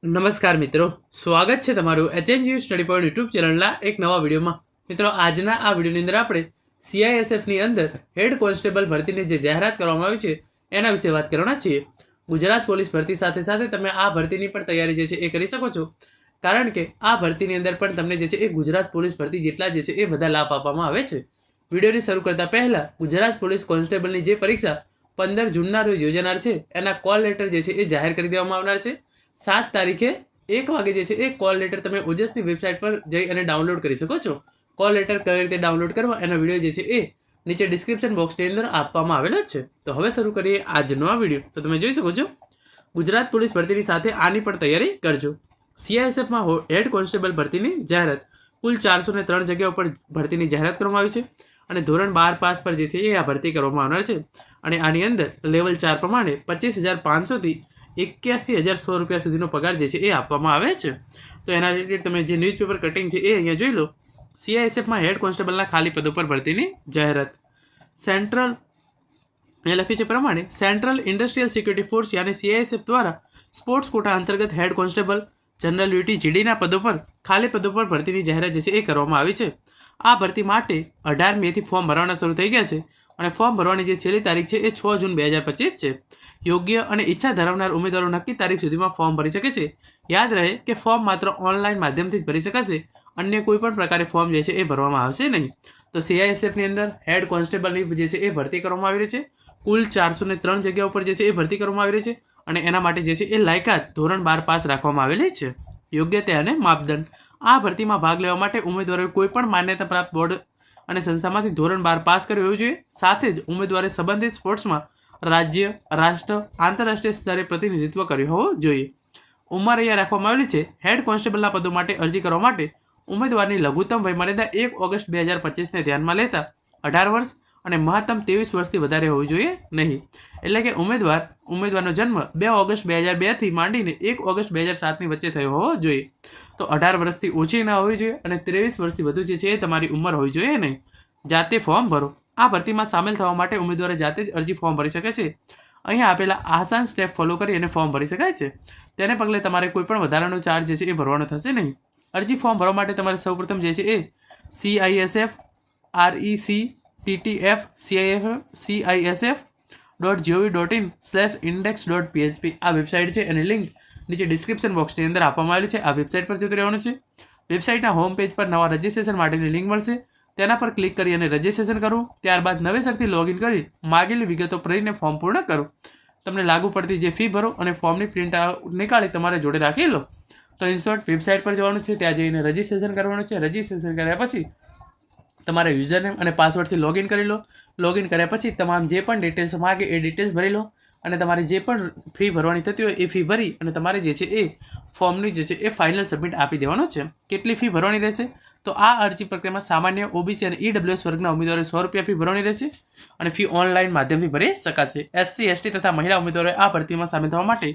નમસ્કાર મિત્રો, સ્વાગત છે તમારું HNGU સ્ટડી પોઈન્ટ યુટ્યુબ ચેનલના એક નવા વિડીયોમાં. મિત્રો, આજના આ વિડીયોની અંદર આપણે CISFની અંદર હેડ કોન્સ્ટેબલ ભરતીની જે જાહેરાત કરવામાં આવી છે એના વિશે વાત કરવાના છીએ. ગુજરાત પોલીસ ભરતી સાથે સાથે તમે આ ભરતીની પણ તૈયારી જે છે એ કરી શકો છો, કારણ કે આ ભરતીની અંદર પણ તમને જે છે એ ગુજરાત પોલીસ ભરતી જેટલા જે છે એ બધા લાભ આપવામાં આવે છે. વિડીયોની શરૂ કરતા પહેલા ગુજરાત પોલીસ કોન્સ્ટેબલની જે પરીક્ષા 15 જૂનના રોજ યોજાનાર છે એના કોલ લેટર જે છે એ જાહેર કરી દેવામાં આવનાર છે. 7 તારીખે 1 વાગે જે છે એ કોલ લેટર તમે ઓજસની વેબસાઇટ પર જઈ અને ડાઉનલોડ કરી શકો છો. કોલ લેટર કઈ રીતે ડાઉનલોડ કરવા એનો વિડીયો જે છે એ નીચે ડિસ્ક્રિપ્શન બોક્સની અંદર આપવામાં આવેલો જ છે. તો હવે શરૂ કરીએ આજનો આ વિડીયો. તો તમે જોઈ શકો છો, ગુજરાત પોલીસ ભરતીની સાથે આની પણ તૈયારી કરજો. CISFમાં હેડ કોન્સ્ટેબલ ભરતીની જાહેરાત કુલ 403 જગ્યાઓ પર ભરતીની જાહેરાત કરવામાં આવી છે અને ધોરણ 12 પાસ પર જે છે એ આ ભરતી કરવામાં આવનાર છે. અને આની અંદર લેવલ 4 પ્રમાણે 25,500 થી 81,100 રૂપિયા સુધીનો પગાર જે છે એ આપવામાં આવે છે. તો એના રિલેટેડ તમે જે ન્યૂઝપેપર કટિંગ છે એ અહીંયા જોઈ લો. CISFમાં હેડ કોન્સ્ટેબલના ખાલી પદો પર ભરતીની જાહેરાત. સેન્ટ્રલ એ લખ્યું છે પ્રમાણે સેન્ટ્રલ ઇન્ડસ્ટ્રીયલ સિક્યુરિટી ફોર્સ યાની CISF દ્વારા સ્પોર્ટ્સ કોટા અંતર્ગત હેડ કોન્સ્ટેબલ જનરલ ડ્યુટી GDના પદો પર ખાલી પદો પર ભરતીની જાહેરાત જે છે એ કરવામાં આવી છે. આ ભરતી માટે 18 મેથી ફોર્મ ભરવાના શરૂ થઈ ગયા છે અને ફોર્મ ભરવાની જે છેલ્લી તારીખ છે એ 6 જૂન 2025 છે. યોગ્ય અને ઈચ્છા ધરાવનાર ઉમેદવારો નક્કી તારીખ સુધીમાં ફોર્મ ભરી શકે છે. યાદ રહે કે ફોર્મ માત્ર ઓનલાઈન માધ્યમથી જ ભરી શકાશે, અન્ય કોઈ પણ પ્રકારે ફોર્મ જે છે એ ભરવામાં આવશે નહીં. તો CISFની અંદર હેડ કોન્સ્ટેબલની જે છે એ ભરતી કરવામાં આવી રહી છે. કુલ 403 જગ્યાઓ પર જે છે એ ભરતી કરવામાં આવી રહી છે અને એના માટે જે છે એ લાયકાત ધોરણ 12 પાસ રાખવામાં આવેલી છે. યોગ્યતા અને માપદંડ. આ ભરતીમાં ભાગ લેવા માટે ઉમેદવારોએ કોઈ પણ માન્યતા પ્રાપ્ત બોર્ડ અને સંસ્થામાંથી ધોરણ 12 પાસ કર્યું હોવું જોઈએ. સાથે જ ઉમેદવારે સંબંધિત સ્પોર્ટ્સમાં રાજ્ય, રાષ્ટ્ર, આંતરરાષ્ટ્રીય સ્તરે પ્રતિનિધિત્વ કર્યું હોવું જોઈએ. ઉંમર અહીંયા રાખવામાં આવેલી છે. હેડ કોન્સ્ટેબલના પદો માટે અરજી કરવા માટે ઉમેદવારની લઘુત્તમ વયમર્યાદા 1 ઓગસ્ટ 2025ને ધ્યાનમાં લેતા 18 વર્ષ અને મહત્તમ 23 વર્ષથી વધારે હોવી જોઈએ નહીં. એટલે કે ઉમેદવારનો જન્મ 2 ઓગસ્ટ 2002 થી માંડીને 1 ઓગસ્ટ 2007ની વચ્ચે થયો હોવો જોઈએ. તો 18 વર્ષથી ઓછી ના હોવી જોઈએ અને 23 વર્ષથી વધુ જે છે એ તમારી ઉંમર હોવી જોઈએ નહીં. જાતે ફોર્મ ભરો. આ ભરતીમાં સામેલ થવા માટે ઉમેદવારે જાતે જ અરજી ફોર્મ ભરી શકે છે. અહીંયા આપેલા આસાન સ્ટેપ ફોલો કરી અને ફોર્મ ભરી શકાય છે. તેને પગલે તમારે કોઈ પણ વધારાનો ચાર્જ જે છે એ ભરવાનો થશે નહીં. અરજી ફોર્મ ભરવા માટે તમારે સૌપ્રથમ જે છે એ CISF.RECTF.CISF.gov.in/index.php આ વેબસાઇટ છે એની લિંક નીચે ડિસ્ક્રિપ્શન બોક્સની અંદર આપવામાં આવેલી છે. આ વેબસાઇટ પર જતું રહેવાનું છે. વેબસાઇટના હોમ પેજ પર નવા રજિસ્ટ્રેશન માટેની લિંક મળશે. તેના પર ક્લિક કરી અને રજિસ્ટ્રેશન કરવું. ત્યારબાદ નવેસરથી લોગિન કરી માગેલી વિગતો ભરીને ફોર્મ પૂર્ણ કરો. તમને લાગુ પડતી જે ફી ભરો અને ફોર્મની પ્રિન્ટ નીકાળી તમારે જોડે રાખી લો. તો ઇન શોર્ટ વેબસાઇટ પર જવાનું છે, ત્યાં જઈને રજિસ્ટ્રેશન કરવાનું છે. રજિસ્ટ્રેશન કર્યા પછી તમારે યુઝરનેમ અને પાસવર્ડથી લોગિન કરી લો. લોગિન કર્યા પછી તમામ જે પણ ડિટેલ્સ માગે એ ડિટેલ્સ ભરી લો અને તમારે જે પણ ફી ભરવાની થતી હોય એ ફી ભરી અને તમારે જે છે એ ફોર્મની જે છે એ ફાઇનલ સબમિટ આપી દેવાનો છે. કેટલી ફી ભરવાની રહેશે? તો આ અરજી પ્રક્રિયામાં સામાન્ય, OBC અને EWS વર્ગના ઉમેદવારોએ 100 રૂપિયા ફી ભરવાની રહેશે અને ફી ઓનલાઈન માધ્યમથી ભરી શકાશે. SC, ST તથા મહિલા ઉમેદવારોએ આ ભરતીમાં સામેલ થવા માટે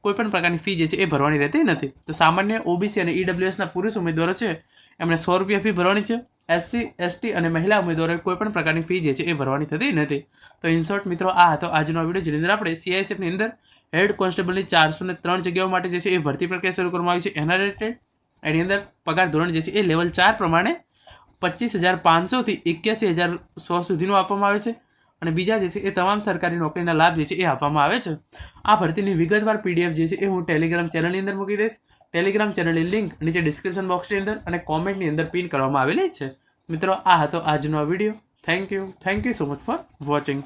કોઈપણ પ્રકારની ફી જે છે એ ભરવાની રહેતી નથી. તો સામાન્ય, OBC અને EWSના પુરુષ ઉમેદવારો છે એમણે 100 રૂપિયા ફી ભરવાની છે. SC, ST અને મહિલા ઉમેદવારોએ કોઈપણ પ્રકારની ફી જે છે એ ભરવાની થતી નથી. તો ઇન શોર્ટ મિત્રો, આ હતો આજનો વિડીયો, જેની અંદર આપણે CISFની અંદર હેડ કોન્સ્ટેબલની 403 જગ્યાઓ માટે જે છે એ ભરતી પ્રક્રિયા શરૂ કરવામાં આવી છે એના રિલેટેડ. એની અંદર પગાર ધોરણ જે છે એ લેવલ 4 પ્રમાણે 25,500 થી 81,100 સુધીનું આપવામાં આવે છે અને બીજા જે છે એ તમામ સરકારી નોકરીના લાભ જે છે એ આપવામાં આવે છે. આ ભરતીની વિગતવાર PDF જે છે એ હું ટેલિગ્રામ ચેનલની અંદર મૂકી દઈશ. ટેલિગ્રામ ચેનલની લિંક નીચે ડિસ્ક્રિપ્શન બોક્સની અંદર અને કોમેન્ટની અંદર પિન કરવામાં આવેલી છે. મિત્રો, આ હતો આજનો video. Thank you so much for watching.